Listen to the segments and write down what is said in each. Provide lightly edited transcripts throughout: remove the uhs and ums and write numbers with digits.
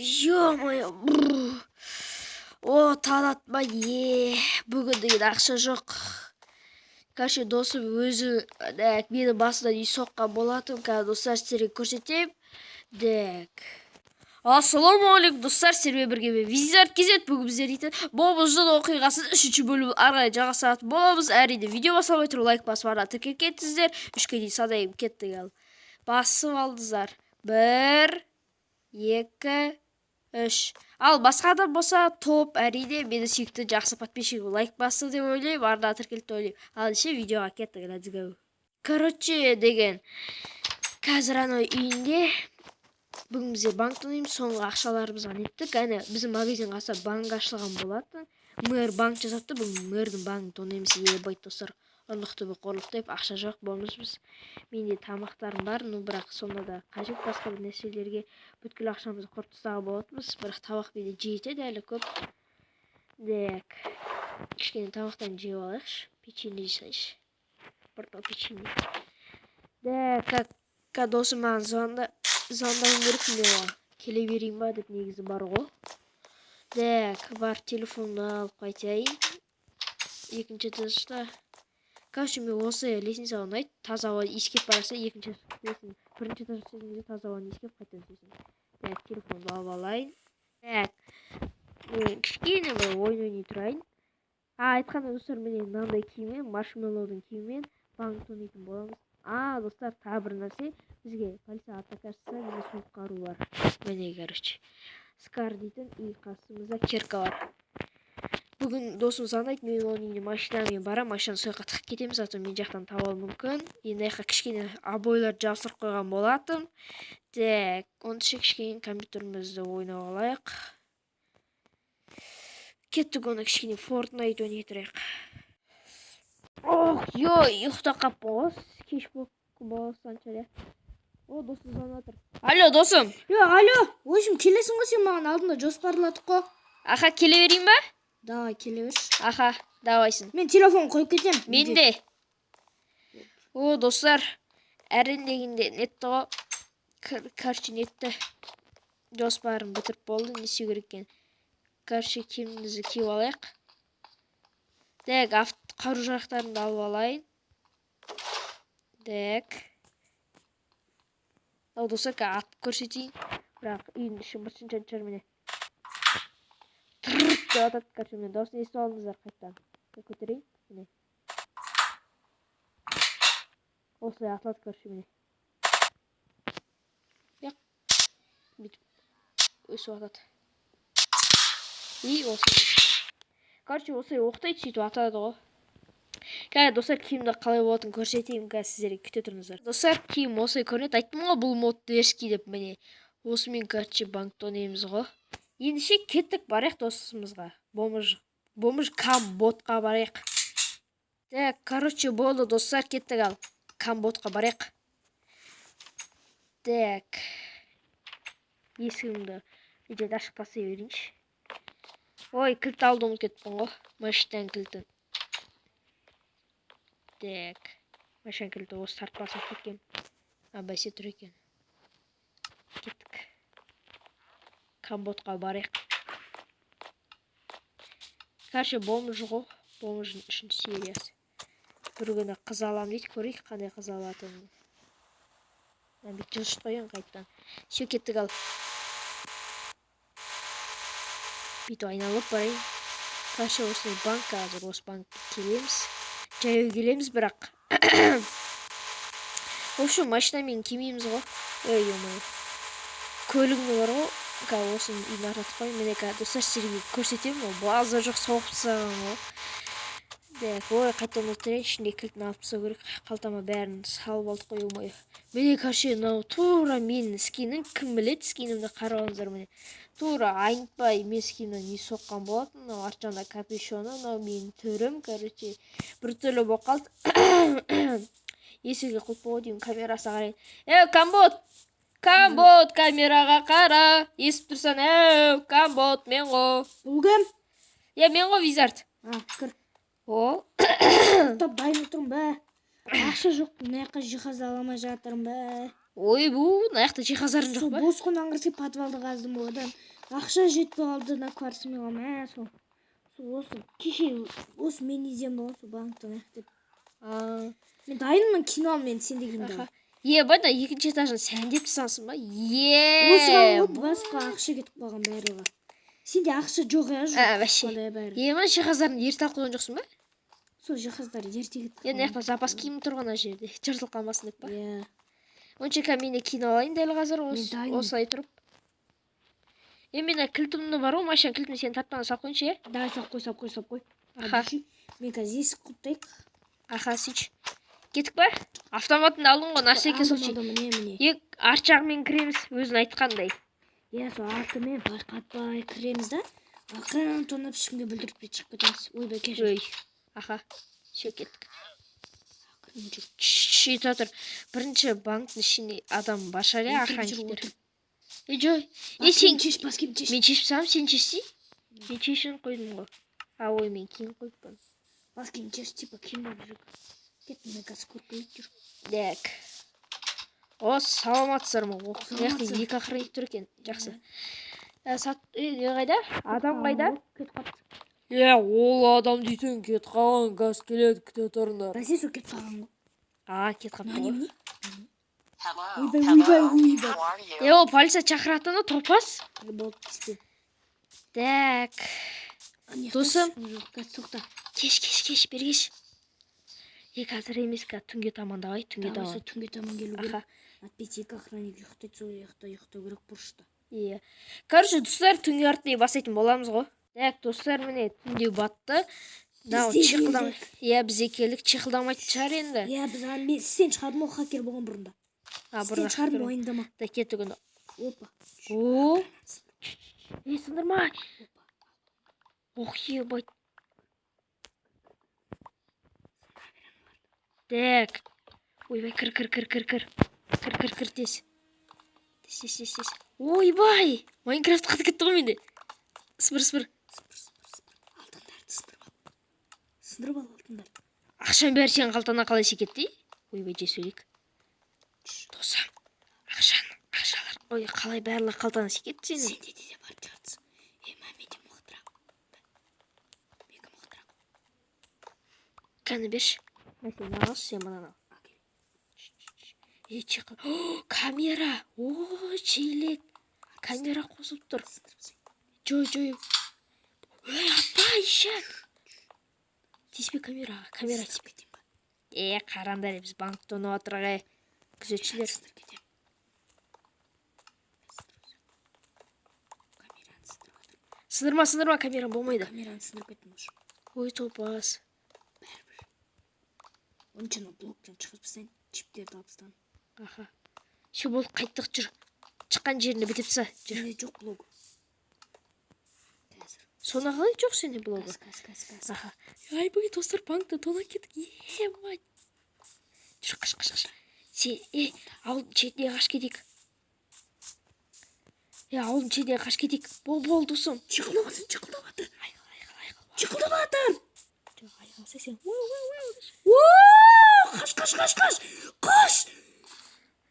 Ё-моё. О, таратма бүгін деген ақша жоқ. Короче, досым өзі мені басынан үй соққан болатын. Қазір достар сіздерге көрсетейін. Ассалаумағалейкум достар, сіздермен бірге мен Визард кезет. Бүгін біздер дейтін Бобылжың оқиғасын 3-ші бөлім арай жалғастыратын боламыз. Әрине видео басылмай тұрып лайк басып ара тіркеліп кеттіңіздер. 3-ке дейін санайып кеттік ал. Басып алдыңыздар. 1 2 3. Ал басқа адам болса топ, әрине мені сүйікті жақсы подписчигім лайк басты деп ойлаймын, арна тіркелді деп ойлаймын. Ал ше видеоға кеттік, let's go. Короче деген қазір анау үйінде бүгін бізде банк тонаймыз, соңғы ақшаларымызға неттік. Әне біздің магазин қаса банк ашылған болатын. Мэр банк жасатты, бүгін мэрдің банкын тонаймыз. Ебай достар, ұрлықты бұл қорлық деп ақша жоқ болмышпыз. Менде тамақтарым бар, бірақ сонда да қажет басқа бір нәрселерге бүткіл ақшамызды құртып тастауға болатынбыз. Бірақ тамақ менде жетеді әлі көп. Кішкене тамақтан жеп алайықшы. Печенье жасайыншы. Бір топ печенье. Досым маған звондауым керек, мен оған келе берейін ба деп негізі бар ғой. Бар телефонды алып қайтайын. Екінші этажда. Короче, мен осы лестница ұнайды. Таза ауа иіскеп бараса, екінші лестница. Бірінші этажда түсесің, таза ауаны иіскеп қайтадан түсесің. Телефонды алып алайын. Мен кішкене бір ойын ойнай тұрайын. Айтқанда достар, міне мынандай киіммен, маршмеллоудың киіммен банк тонайтын боламыз. Достар, тағы бір нәрсе. Бізге полиция атакашысы міне суық қару бар. Міне, короче. Скар дейтін үй қасымызда керка бар. Бүгін досым санайды, мен оның үйіне машинамен барам, машинаны сояққа тығып кетеміз, ато мен жақтан табуы мүмкін. Енді аяққа кішкене обойлар жабыстырып қойған болатын. Онша кішкене компьютерімізді ойнап алайық. Кеттік, оны кішкене Fortnite ойнай тұрайық. Ұйықтап қаппын ғой, кеш болсын анша. Досым звонып жатыр. Алло, досым. Алло, в общем, келесің ғой сен маған алдында жоспарладық қой. Келе берейін ба? Давай, келе берші. Давайсың. Мен телефон қойып кетем. Менде. Достар, әріндегінде нетті ғой. Короче, нетті. Жоспарым бітіріп болды, не істеу керек екен. Короче, киімімізді киіп алайық. Қару жарақтарымды алып алайын. Достар, атып көрсетейін. Бірақ үйдің іші мұрсын жаншар міне. Тұрып деп атады, короче, мен дауысын естіп алдыңыздар қайттан. Көтерейін, міне. Осылай атылады, короче, міне. Бүйтіп өсіп атады. Осылай. Короче, осылай оқтайды, сөйтіп атады ғой. Қазір достар, киімді қалай болатын көрсетейін, қазір сіздерге күте тұрыңыздар. Достар, киім осылай көрінеді. Айттым ғой, бұл мод дерзкий деп, міне. Осымен, короче, банк тонаймыз ғой. Ендеше кеттік, барайық досымызға. Бомж камботқа барайық. Короче, болды достар, кеттік ал. Камботқа барайық. Есігімді үйден ашық тастай берейінші. Кілт алды ұмытып кетіппін ғой. Машинаның кілтін. Машина кілті осы тартпасын кеткен. Бәсе тұр екен. Кеттік. Камботқа барайық. Короче, бомж ғой. Бомжың 3-ші сериясы. Бір күні қыз алам дейді, көрейік қандай қыз алатынын. Бет жылшыт қойын қайттан. Все, кеттік ал. Бүйтіп айналып барайын. Короче, осындай банк қазір, осы банк келеміз. Жаяу келеміз, бірақ. В общем, машинамен кемейміз ғой. Көлігімі бар ғой. Осыны үйін артатып қойын. Мен достар сіздерге көрсетемін. База жоқ, соғып тастаған ғой. Қайтадан отырайын, ішінде кілтін алып тастау керек. Қалтама бәрін салып алдық қой. Міне, короче, тура менің скинім. Кім біледі, скинімді қарап алыңыздар міне. Тура айнытпай мен скинімді не соққан болатын. Арт жағында капюшоны, менің түрім, короче, бір түрлі болып қалды. Есігі құлып болды, деймін, камерасы қарайын. Камбот, камераға қара. Есіп тұрсан, Камбот, мен ғой. Бұл кім? Мен ғой Визард. Кір. Топ дайын тұрмын бә. Ақша жоқ, мына жаққа жиһаз аламай жатырмын бә. Ой, бұл аяқта жиһаздарын жоқ Сол па? босқын аңғырсы подвалды қаздым одан. Ақша жетпей қалды на квартираға. Мә сол. Осы кеше осы мен изем болған сол банктан аяқтап. Мен дайынмын кино мен сен дегенде. Байда екінші этажын сән деп тастансың ба? Осыған ғой басқа ақша кетіп қалған барлығы. Сенде ақша жоқ вообще. Мына жиһаздарын ерте алып қойған жоқсың ба? Сол жиһаздар ерте кетіп Енді аяқта запас киім тұрған ана жерде. Жыртылып қалмасын деп па? Иә. Онша мен кино алайын дәл қазір осылай тұрып. Мен кілтімді бар ғой, машина кілтін сен тартпаны салып қойыншы, е? Да, салып қой. Мен қазір есік құптайық. Сөйч. Кеттік ба? Автоматын алдың ғой, нәрсеке солшы. Арт жағымен кіреміз, өзің айтқандай. Иә, сол артымен байқатпай кіреміз да. Ақырын тонап ешкімге бүлдіртпей шығып кетеміз. Ойбай, кешір. Сөй кеттік. Шүйті отыр. Бірінші банктың ішінде адам бар шығар, охранниктер. Жой. Сен чеш, бас киім чеш. Мен чешіп салам, сен чешсей? Мен чешін қойдым ғой. Ой, мен кейін қойыппын. Бас киім чеш, типа киім болып жүрік. Кеттім, мен қазір көркеліп жүр. Дәк. Саламатсыздар ма? Яқты екі охранник тұр екен. Жақсы. Не қайда? Адам қайда? Кетіп қапты. Ол адам дейтін кет қалған, газ келеді, күте тұрыңдар. Бәсе сол кетіп қалған ғой. Кет қапты ғой. Ойбай. Ол полиция шақыратыны топас. Болды істе. Дәк. Досым. Соқта. Кеш, бергеш. Қазір емес, түнге таманда ғой, түнге таман. Түнге таман келу керек. Әтпесе екі охранник ұйықтайды, сол ұйықтау керек бұрышта. Короче, достар, түнге артына басайтын боламыз ғой. Дәк, достар, міне түнде батты. Бізде келдік, чиқылдамайтын шығар енді. Біз сен шығардым ғой хакер болған бұрында. Сен шығардым ойындама. Да кеттік үнді. Опа. Сындырмай. Ебай. Дәк. Ойбай, кір, тез. Ойбай. Майнкрафт қаты кетті ғой менде. Сыбыр. Сындырып ал алтындарды. Ақшаның бәрі сен қалтана қалай секетті? Ойбай, же сөйлейік. Досам, ақшалар. Ой, қалай бәрілі қалтана секетті сені? Сенде де бар жатсы. Мәмеде мұқтырақ. Мега мұқтырақ. Кәні берші. Мәсен ағыз, сен мұнан ал. Чиқыл. Камера. Челек. Камера қосып тұр. Жой. Апай, шәк. Теспе камера теспе. Қарандар, біз банкты оны отырға күзетшілер. Сындырма, камера болмайды. Камераны сындырып кеттім ұш. Ой, топас. Бәрібір. Оның үшін блоктан шығызбыстан, чиптерді алыпстан. Ше болып қайттық жүр. Шыққан жеріне бітіпсі. Менде жоқ блогы. Соны қалай жоқ сені блогы? Қас. Айбай, достар, банкты тона кеттік. Мать. Жүр, қаш. Ауылдың шетіне қаш кетейік. Ауылдың шетіне қаш кетейік. Бол, досым. Чиқылдап атыр. Айғал. Чиқылдап атыр. Жоқ, айғалса сен. Қаш.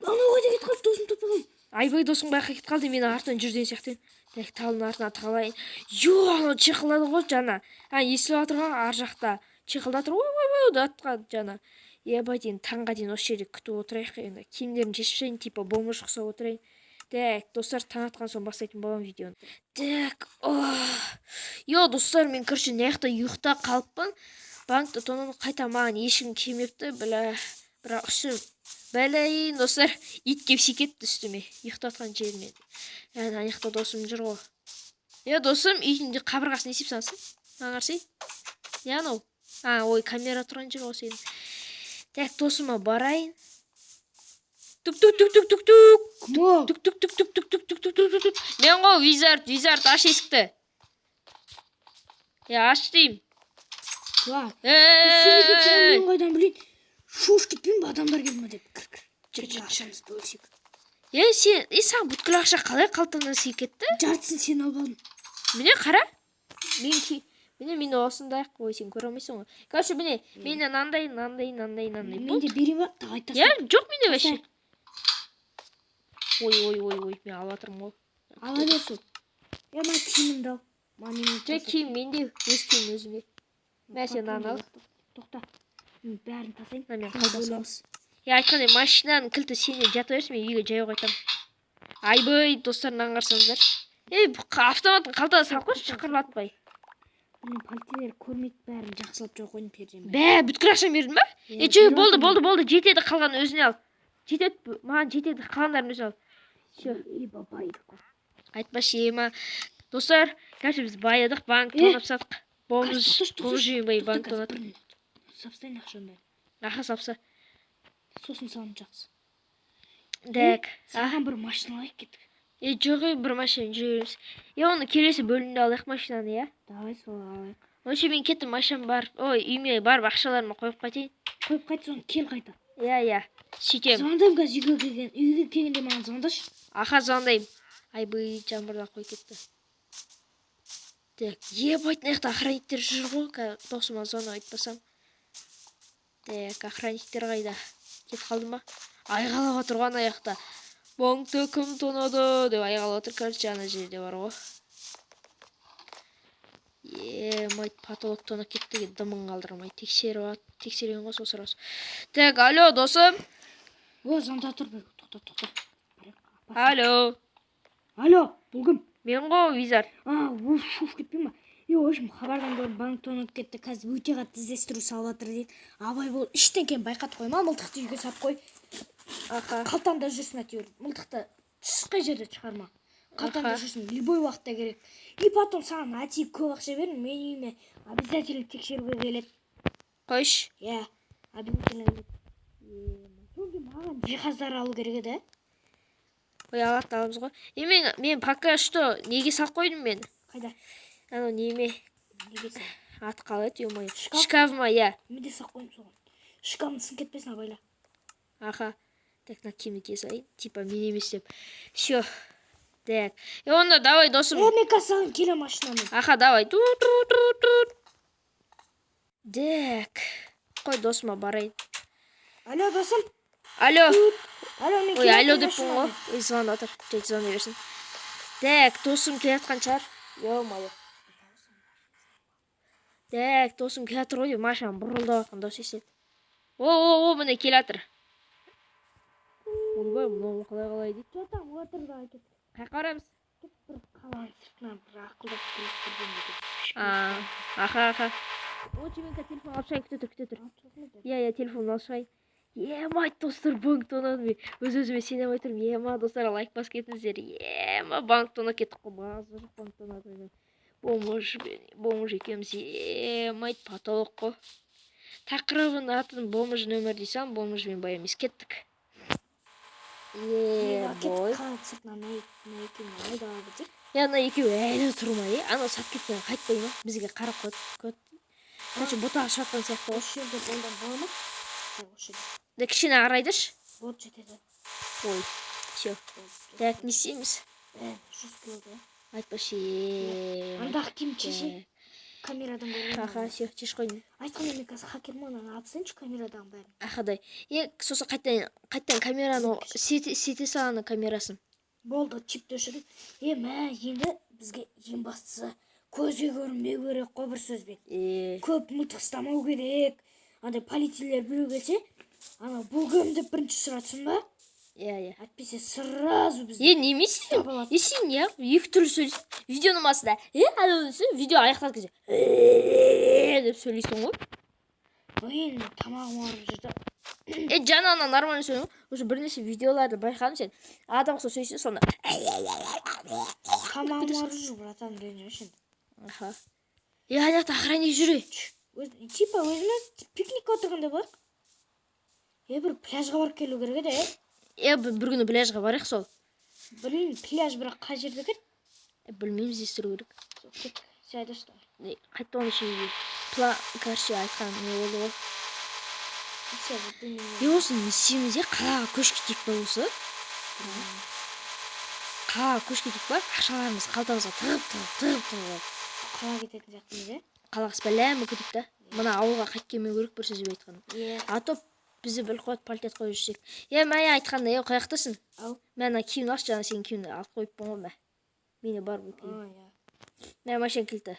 Ана ойда кетіп қалды, досым топығым. Айбай, досың байқа кетіп қалды, мен артынан жүрден сияқтен. Дәк талын артына тағалайын. Ана чиқылдады ғой жана. Естіліп атырған ар жақта. Чиқылда тұр. Датқа жана. Дейін таңға дейін осы жерде күтіп отырайық енді. Киімдерін шешпейін, типа бомба шықса отырайын. Дәк, достар, таң атқан соң бастайтын болам видеоны. Дәк, достар, мен көрші неяқта ұйықта қалыппын. Банкты тонын қайта маған ешкім келмепті, бірақ үстім. Бәлейін, достар, ит кеп секетті үстіме. Ұйықтатқан жермен. Аяқта досым жүр ғой. Досым, үйінде қабырғасын есеп сансын. Аңарсай? Анау. Ой, камера тұрған жүр ғой сенің. Тәк, досыма барайын. Тук-тук-тук-тук-тук-тук. Тук-тук-тук-тук-тук-тук-тук-тук-тук. Мен ғой, визард, аш есікті. Аш дейм. Мен қайдан білейін. Шош кетпейін ба адамдар келді ма деп. Кір. Ақшамыз бөлсек. Сен бүткіл ақша қалай қалтаңнан секетті? Жартысын сен алып алдым. Міне қара. Мен осындай қой, сен көре алмайсың ғой. Короче, мен нандай. Менде берем ба? Жоқ менде вообще. Ой, мен алып жатырмын ғой. Ала берсін. Мына киімімді ал. Жоқ, киім менде, өз киім өзіме. Мә сен аны ал. Тоқта. Мен бәрін тасайын. Мен қайда саламыз. Айтқандай, машинаның кілті сене жата берсін, мен үйге жаяу қайтамын. Айбай, достарын аңғарсаңыздар. Автоматын қалтаға салып қойшы, шақырылатпай. Мен полицейлер көрмейді, бәрін жақсылап жоқ ойын пердем. Бүткіл ақшаны бердің ба? Жоқ, болды. Жетеді, қалған өзіне ал. Жетеді, маған жетеді, қалғандарын өзіне ал. Всё. Бабайды. Айтпашы, ема. Достар, қазір біз байыдық, банк тонап сатық. Болмыз жүйінбай банк тонат. Сапстайын ақшаны. Аха, сапса. Сосын саған жақсы. Так. Саған бір машина алайық кеттік. Жоқ, бір машина жүреміз. Оны келесі бөлімде алайық машинаны, иә? Давай сол алайық. Онша мен кеттім, машинам бар. Үйме барып ақшаларыма қойып қайтайын. Қойып қайт, соны кел қайта. Иә. Сөйтем. Звондайым қазір үйге келгенде маған звондашы. Аха, звондайым. Айбай, жаңбырдан қой кетті. Так, ебать, мына жақта охранниктер жүр ғой, досыма звонып айтпасам. Так, охранниктер қайда? Кетіп қалды ма? Айғалап отыр ғой ана жақта. Банкты кім тонады деп айғалап отыр, короче, ана жерде бар ғой. Майт, потолок тонап кетті, дымын қалдырмай тексерген ғой сол сұрасы. Так, алло, досым. Звонда тұр. Тоқта. Алло, бұл кім? мен ғой, Визар. Шуф кетпей ма? Общем, хабардан көріп банк тонап кетті, қазір өте қатты іздестіру салып жатыр дейді. Абай бол, іштен байқатып қойма, мылтықты үйге сап қой. Қалтамда жүрсін әйтеуір. Мылтықты ешқай жерде шығарма. Қалтамда жүрсін, любой уақытта керек. И потом саған әтейіп көп ақша берін, мен үйіме обязательно тексеруге келеді. Қойш. Иә, обязательно келеді. Сонда маған жиһаздар алу керек еді. Алады аламыз ғой. Мен пока что неге салып қойдым мен? Қайда? Анау неме? Неге сал? Аты қалай еді, ой, шкафыма, иә. Мен де салып қойдым соған. Шкафым сын кетпесін, абайла. Аха. Так, на киімді кие салайын. Типа мен емес деп. Всё. Так. Онда давай, досым. Мен қазір келе машинамен. Аха, давай. Так. Қой досыма барайын. Алло, досым. Алло. Мен Ой, алло деп ғой. Звондап отыр. Жет звондай берсін. Так, досым келе жатқан шығар. Ё-моё. Так, досым келе жатыр ғой, машинам бұрылдап жатқан дос естеді. Міне келе жатыр. Ойбай, мынау қалай дейді. Жатам, отыр да кет. Қай қараймыз? Кет бір қаланың сыртынан бір ақылдасып келіп Аха. Очеменка телефон алып шығайын, күте тұр. Иә, телефон алып шығайын. Ема, достар, банк тонады мен. Өз-өзіме сенемай тұрмын. Ема, достар, лайк бас кетіңіздер. Ема, банк тонап кеттік қой. Мазыр банк тонады. Бомж екеуміз. Ема, потолок қой. Тақырыбын атын бомж нөмір дейсам, бомжмен бай емес кеттік. Бой. Қаланың сыртынан айда алып дейік. Ана екеуі әлі тұрмай, анау сат кеткен қайтпай ма? Бізге қарап қойды. Қанша бұтаға шатқан сияқты ғой. Осы жерде болдан бола ма? Да кішкене қарайдыршы. Вот жетеді. Ой, все. Так, не істейміз. Жүз болды. Айтпашы. Андағы киім чеше. Камерадан көрген. Аха, все, чеш қойдым. Айтқанда мен қазір хакерман, ана атсайыншы камерадан бәрін. Ахадай. Сосын қайттан камераны сете саланы камерасын. Болды, чипті өшіріп. Енді бізге ең бастысы көзге көрінбеу керек қой, бір сөзбен. Көп мылтық ұстамау керек. Андай полицейлер біреу келсе, ана бұл кім деп бірінші сұратсын ба? Иә. Әйтпесе сразу бізде. Немесе сен не екі түрлі сөйлейсің. Видео нұмасында. Видео аяқталып кезде. Деп сөйлейсің ғой. Енді тамағым ауырып жүрді. Жаңа нормально сөйледің. Уже бірнеше видеоларды байқадым сен. Адам ұқсап сөйлесең, сонда. Тамағым ауырып жүр, братан, ренжімешін. Аха. Ана жақта охранник жүре. Типа өзіміз пикникке отырғанда болайық. Бір пляжға барып келу керек еді. Бір күні пляжға барайық сол. Білмеймін, пляж бірақ қай жерде екен? Білмейміз, естіру керек. Кет, сен айташы да. Қайтты оны ішінде. Короче, айтқан не болды ғой. Осы не істейміз, қалаға көш кетейік па осы? Қалаға көш кетейік па? Ақшаларымыз қалтамызға тығып. Қалаға кететін сияқтымыз, Қалаға спәләмі кетейік та. Мына ауылға қайт келмеу керек, бір сөзбен айтқаным. А то Бізді біліп қойып пальтет қойып жүрсек. Мен айтқанда, қаяқтасың? Ау. Мен киімін ашшы, жаңа сенің киімді алып қойып болған ба? Мені бар бұл киім. Мен машин кілті.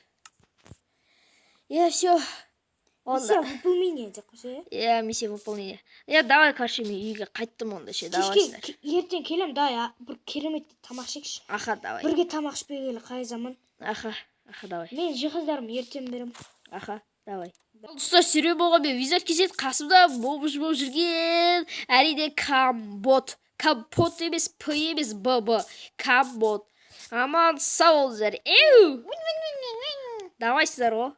Все. Все, выполнение деп қойса. Миссия выполнение. Давай, короче, мен үйге қайттым онда ше. Кешке ертең келем, да, бір керемет тамақ ішейікші. Аха, давай. Бірге тамақ ішпегелі қай заман. Аха, давай. Мен жиһаздарым ертең берем. Аха, давай. Достар, серуен болған бе, Визард кезет қасымда болып жүрген. Әрине Камбот. Кампот емес, П емес, Б. Камбот. Аман сау болыңыздар. Давай сіздер ғой.